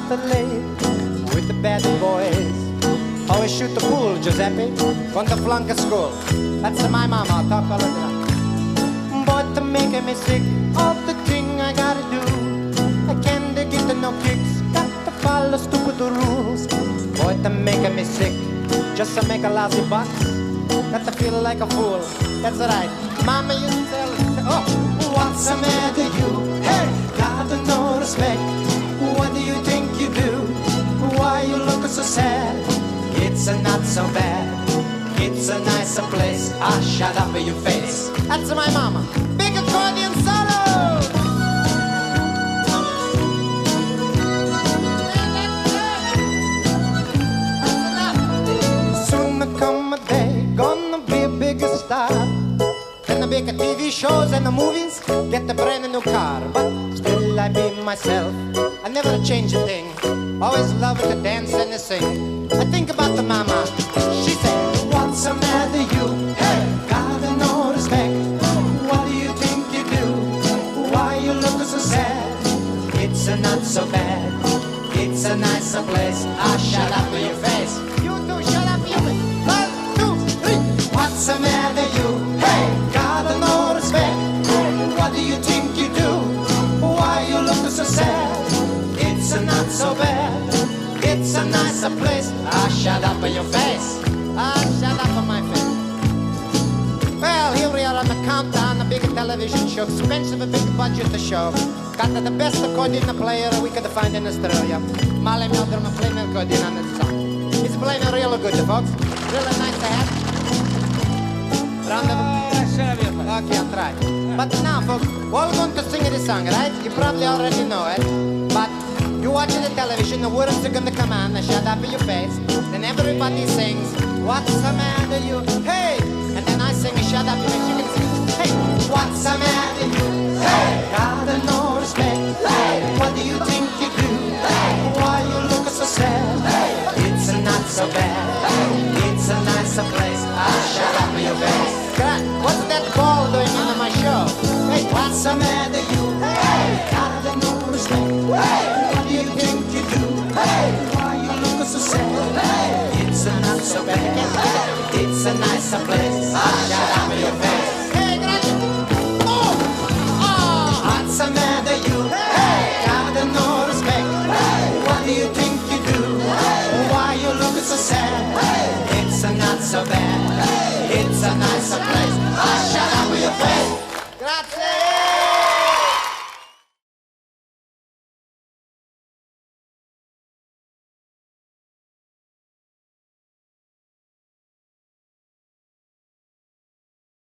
the lake with the bad boys. Always shoot the pool, Giuseppe, when the flunk at school. That's my mama, I'll talk all of that. But to make me sick of the thing I gotta do, I can't get no kicks, got to follow stupid rules. Boy, to make me sick, just to make a lousy buck, got to feel like a fool. That's right, mama used to tell us, oh, what's the matter you? Hey, got no respect. What do you think you do? Why you look so sad? It's not so bad. It's a nicer place. Ah, shut up in your face. That's my mama. Big accordion solo. Soon there come a day, gonna be a bigger star. Gonna be TV shows and the movies, get a brand new car. But still I be myself, I never change a thing. Always love to dance and to sing. I think about the mama, she said, what's the matter you? Hey, got no respect. What do you think you do? Why you look so sad? It's not so bad. It's a nicer place. Ah, shut up in your face. You two, shut up in your face. 1, 2, 3. What's the matter you? Hey, got no respect. What do you think you do? Why you look so sad? It's not so bad. It's a nicer place. Ah, shut up in your face. Ah, shut up on my face. Well, here we are on the countdown, the big television show. Expensive, a big budget to show. Got the best accordion player we could find in Australia. Molly Meldrum playing accordion on this song. He's playing it real good, folks. Really nice to have. Round of okay, I'll try. But now, folks, we're going to sing this song, right? You probably already know it. But you watching the television, the words are going to come on, shut up in your face. Then everybody sings, what's the matter you? Hey! And then I sing, shut up, you can sing, hey! What's the matter you? Hey! Got no respect. Hey! What do you think you do? Hey! Why you look so sad? Hey! It's not so bad. Hey! It's a nicer place. Ah, shut up in your face. What's that ball doing in my show? Hey, what's the matter you? Hey, got no respect. Hey, what do you think you do? Hey, why you look so sad? Hey, it's not so bad. It's a nicer place. Ah, shut up in your face. Hey, grazie. Oh, oh, what's the matter you? Hey, got no respect. Hey, what do you think you do? Hey, why you look so sad? Hey, it's not so bad. It's a nicer place. Ah, shut up with your face. Grazie.